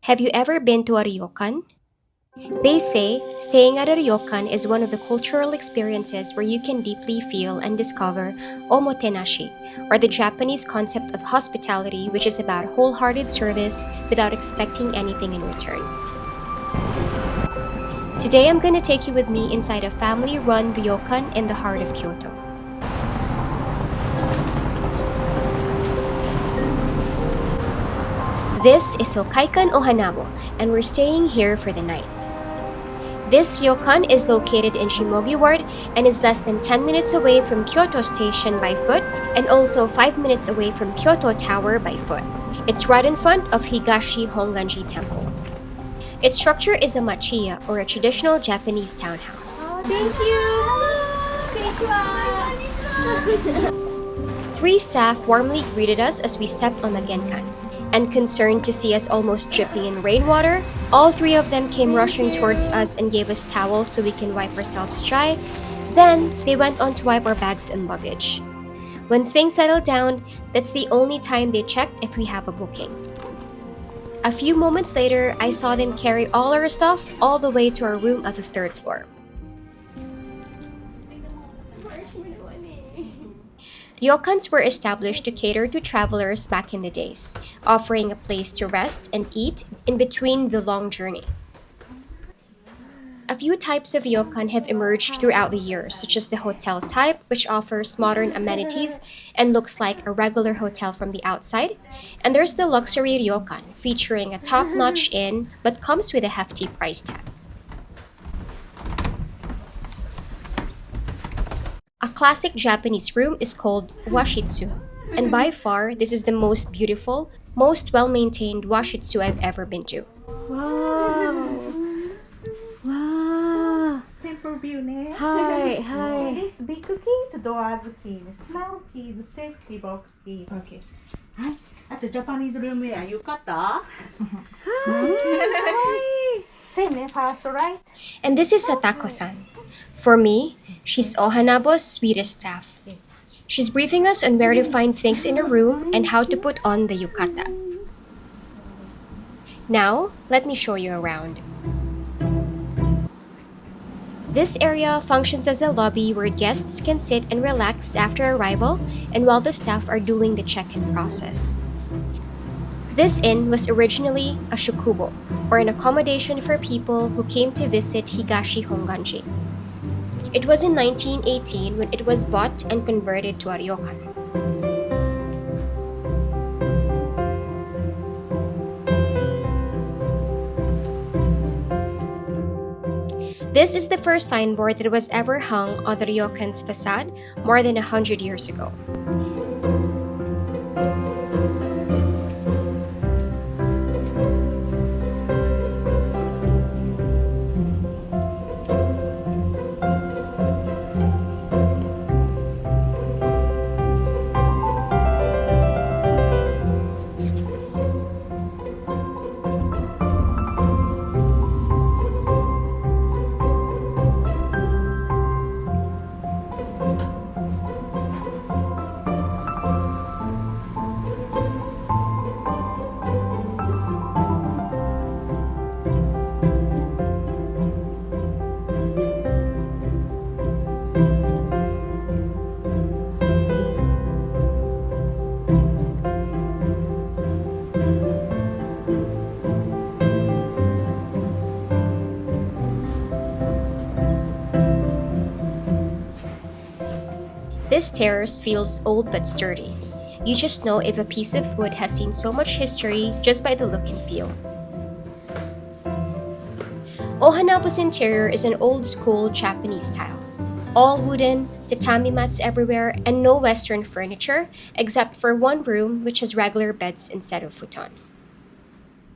Have you ever been to a ryokan? They say staying at a ryokan is one of the cultural experiences where you can deeply feel and discover omotenashi, or the Japanese concept of hospitality, which is about wholehearted service without expecting anything in return. Today I'm going to take you with me inside a family run ryokan in the heart of Kyoto. This is Hokkaikan Ohanabo, and we're staying here for the night. This ryokan is located in Shimogi Ward and is less than 10 minutes away from Kyoto Station by foot and also 5 minutes away from Kyoto Tower by foot. It's right in front of Higashi Honganji Temple. Its structure is a machiya, or a traditional Japanese townhouse. Oh, thank you! Konnichiwa! Three staff warmly greeted us as we stepped on the genkan. And concerned to see us almost dripping in rainwater, all three of them came rushing towards us and gave us towels so we can wipe ourselves dry. Then, they went on to wipe our bags and luggage. When things settled down, that's the only time they checked if we have a booking. A few moments later, I saw them carry all our stuff all the way to our room at the third floor. Ryokans were established to cater to travelers back in the days, offering a place to rest and eat in between the long journey. A few types of ryokan have emerged throughout the years, such as the hotel type, which offers modern amenities and looks like a regular hotel from the outside. And there's the luxury ryokan, featuring a top-notch inn, but comes with a hefty price tag. A classic Japanese room is called washitsu, and by far, this is the most beautiful, most well-maintained washitsu I've ever been to. Wow! Wow! Temple view ね。はいはい。 This big keys, doors keys, small keys, safety box keys. Okay. はい。あとジャパニーズルームウェア、浴衣。Same ね、first right? And this is Satako-san. For me, she's Ohanabo's sweetest staff. She's briefing us on where to find things in a room and how to put on the yukata. Now, let me show you around. This area functions as a lobby where guests can sit and relax after arrival and while the staff are doing the check-in process. This inn was originally a shukubo, or an accommodation for people who came to visit Higashi Honganji. It was in 1918 when it was bought and converted to a ryokan. This is the first signboard that was ever hung on the ryokan's facade more than 100 years ago. This terrace feels old but sturdy. You just know if a piece of wood has seen so much history just by the look and feel. Ohanabo's interior is an old-school Japanese style. All wooden, tatami mats everywhere, and no Western furniture except for one room which has regular beds instead of futon.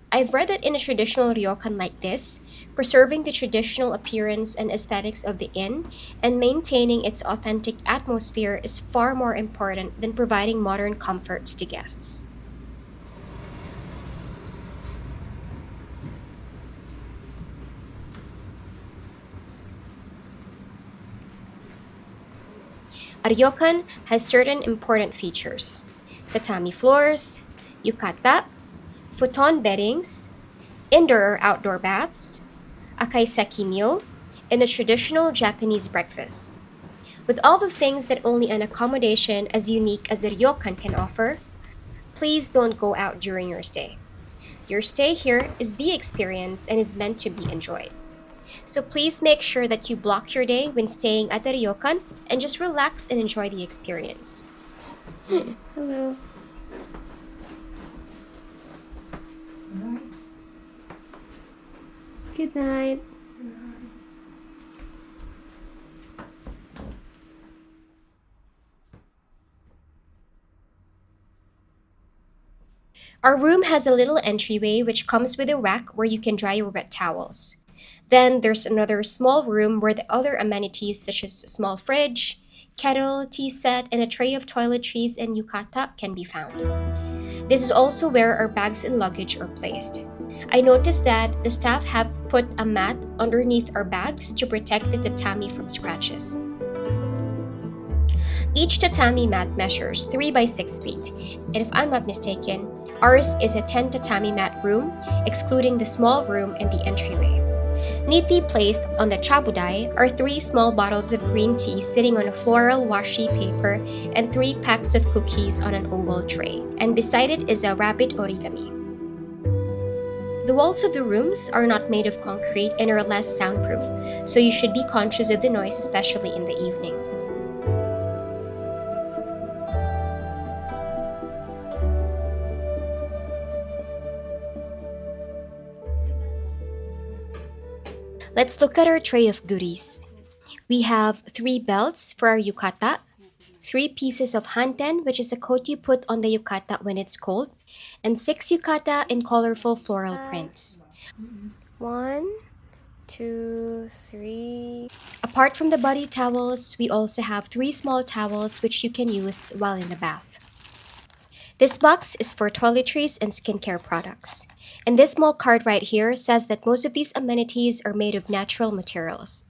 I've read that in a traditional ryokan like this, preserving the traditional appearance and aesthetics of the inn and maintaining its authentic atmosphere is far more important than providing modern comforts to guests. A ryokan has certain important features: tatami floors, yukata, futon beddings, indoor or outdoor baths, a kaiseki meal, and a traditional Japanese breakfast. With all the things that only an accommodation as unique as a ryokan can offer, please don't go out during your stay. Your stay here is the experience and is meant to be enjoyed. So please make sure that you block your day when staying at the ryokan and just relax and enjoy the experience. Hello. Good night. Our room has a little entryway which comes with a rack where you can dry your wet towels. Then there's another small room where the other amenities such as a small fridge, kettle, tea set, and a tray of toiletries and yukata can be found. This is also where our bags and luggage are placed. I noticed that the staff have put a mat underneath our bags to protect the tatami from scratches. Each tatami mat measures 3 by 6 feet, and if I'm not mistaken, ours is a 10 tatami mat room, excluding the small room and the entryway. Neatly placed on the chabudai are 3 small bottles of green tea sitting on a floral washi paper and 3 packs of cookies on an oval tray, and beside it is a rabbit origami. The walls of the rooms are not made of concrete and are less soundproof, so you should be conscious of the noise, especially in the evening. Let's look at our tray of goodies. We have 3 belts for our yukata, 3 pieces of hanten, which is a coat you put on the yukata when it's cold, and 6 yukata in colorful floral prints. 1, 2, 3. Apart from the body towels, we also have 3 small towels which you can use while in the bath. This box is for toiletries and skincare products. And this small card right here says that most of these amenities are made of natural materials.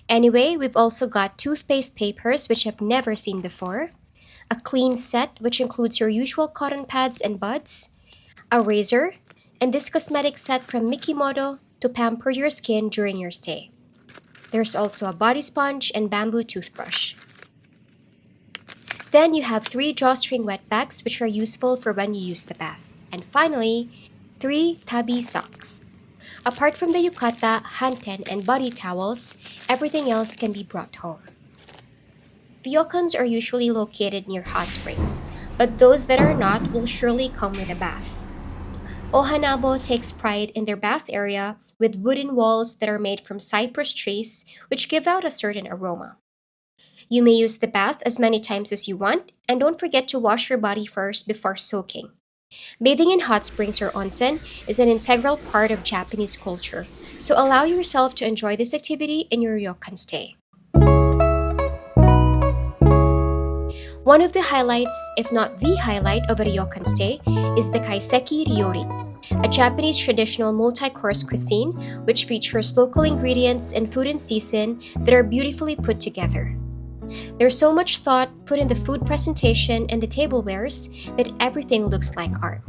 Anyway, we've also got toothpaste papers which I've never seen before, a clean set which includes your usual cotton pads and buds, a razor, and this cosmetic set from Mikimoto to pamper your skin during your stay. There's also a body sponge and bamboo toothbrush. Then you have 3 drawstring wet bags which are useful for when you use the bath. And finally, 3 tabi socks. Apart from the yukata, hanten, and body towels, everything else can be brought home. Ryokans are usually located near hot springs, but those that are not will surely come with a bath. Ohanabo takes pride in their bath area with wooden walls that are made from cypress trees, which give out a certain aroma. You may use the bath as many times as you want, and don't forget to wash your body first before soaking. Bathing in hot springs or onsen is an integral part of Japanese culture, so allow yourself to enjoy this activity in your ryokan stay. One of the highlights, if not the highlight of a ryokan stay, is the Kaiseki Ryori, a Japanese traditional multi-course cuisine which features local ingredients and food in season that are beautifully put together. There's so much thought put in the food presentation and the tablewares that everything looks like art.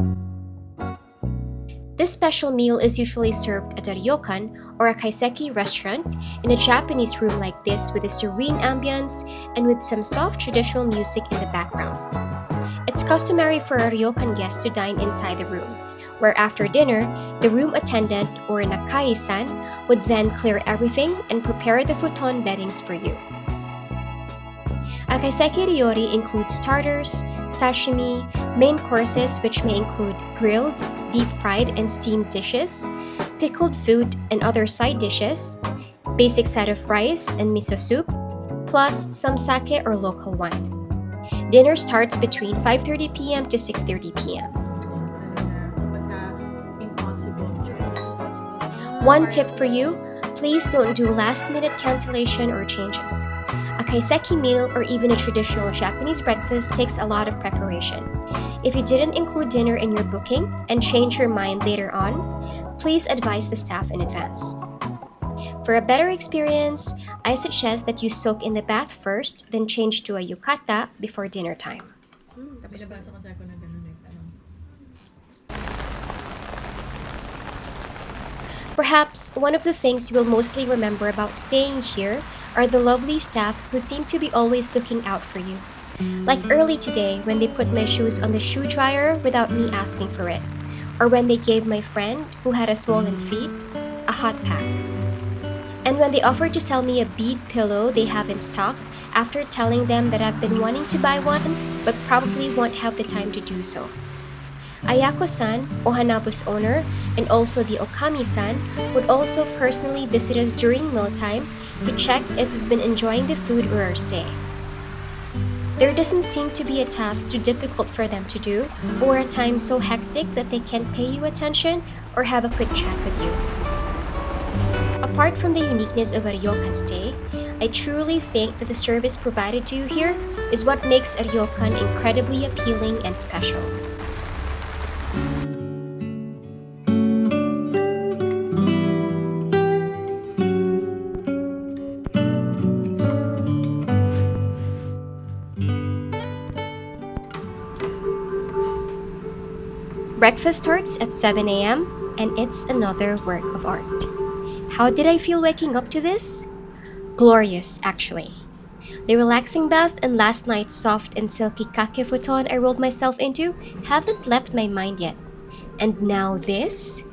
This special meal is usually served at a ryokan or a kaiseki restaurant in a Japanese room like this with a serene ambience and with some soft traditional music in the background. It's customary for a ryokan guest to dine inside the room, where after dinner, the room attendant or nakai-san would then clear everything and prepare the futon beddings for you. A kaiseki ryori includes starters, sashimi, main courses which may include grilled, deep-fried, and steamed dishes, pickled food and other side dishes, basic set of rice and miso soup, plus some sake or local wine. Dinner starts between 5:30 p.m. to 6:30 p.m. One tip for you, please don't do last-minute cancellation or changes. A kaiseki meal or even a traditional Japanese breakfast takes a lot of preparation. If you didn't include dinner in your booking and change your mind later on, please advise the staff in advance. For a better experience, I suggest that you soak in the bath first, then change to a yukata before dinner time. May nabasa ko sa ako na ganun eh. Perhaps one of the things you will mostly remember about staying here are the lovely staff who seem to be always looking out for you. Like early today when they put my shoes on the shoe dryer without me asking for it, or when they gave my friend, who had a swollen feet, a hot pack. And when they offered to sell me a bead pillow they have in stock after telling them that I've been wanting to buy one but probably won't have the time to do so. Ayako-san, Ohanabo's owner, and also the Okami-san would also personally visit us during mealtime to check if we've been enjoying the food or our stay. There doesn't seem to be a task too difficult for them to do, or a time so hectic that they can't pay you attention or have a quick chat with you. Apart from the uniqueness of a ryokan stay, I truly think that the service provided to you here is what makes a ryokan incredibly appealing and special. Breakfast starts at 7 a.m. and it's another work of art. How did I feel waking up to this? Glorious, actually. The relaxing bath and last night's soft and silky kake futon I rolled myself into haven't left my mind yet. And now this?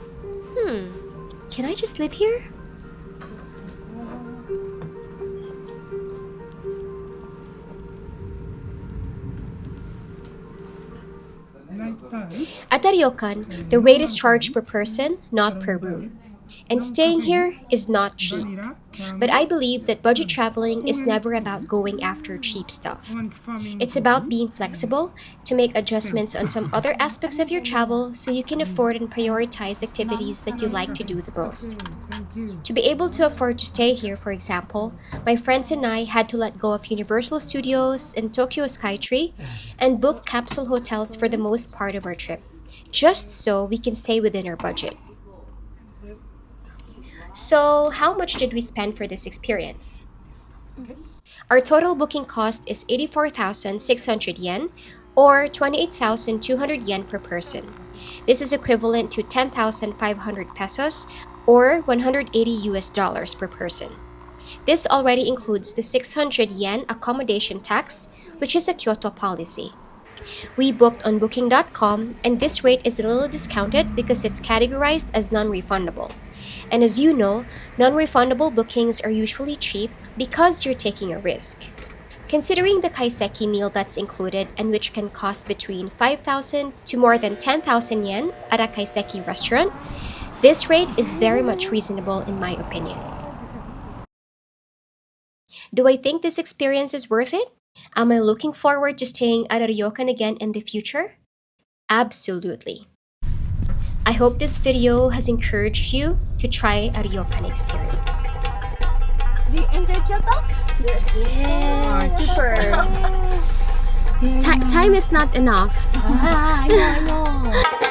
Can I just live here? At the ryokan, the rate is charged per person, not per room. And staying here is not cheap. But I believe that budget traveling is never about going after cheap stuff. It's about being flexible to make adjustments on some other aspects of your travel so you can afford and prioritize activities that you like to do the most. To be able to afford to stay here, for example, my friends and I had to let go of Universal Studios and Tokyo Skytree and book capsule hotels for the most part of our trip, just so we can stay within our budget. So, how much did we spend for this experience? Our total booking cost is 84,600 yen or 28,200 yen per person. This is equivalent to 10,500 pesos or 180 US dollars per person. This already includes the 600 yen accommodation tax, which is a Kyoto policy. We booked on booking.com and this rate is a little discounted because it's categorized as non-refundable. And as you know, non-refundable bookings are usually cheap because you're taking a risk. Considering the Kaiseki meal that's included and which can cost between 5,000 to more than 10,000 yen at a Kaiseki restaurant, this rate is very much reasonable in my opinion. Do I think this experience is worth it? Am I looking forward to staying at a ryokan again in the future? Absolutely. I hope this video has encouraged you to try a ryokan experience. Do you enjoy Kyoto? Yes, super. Time is not enough. I know.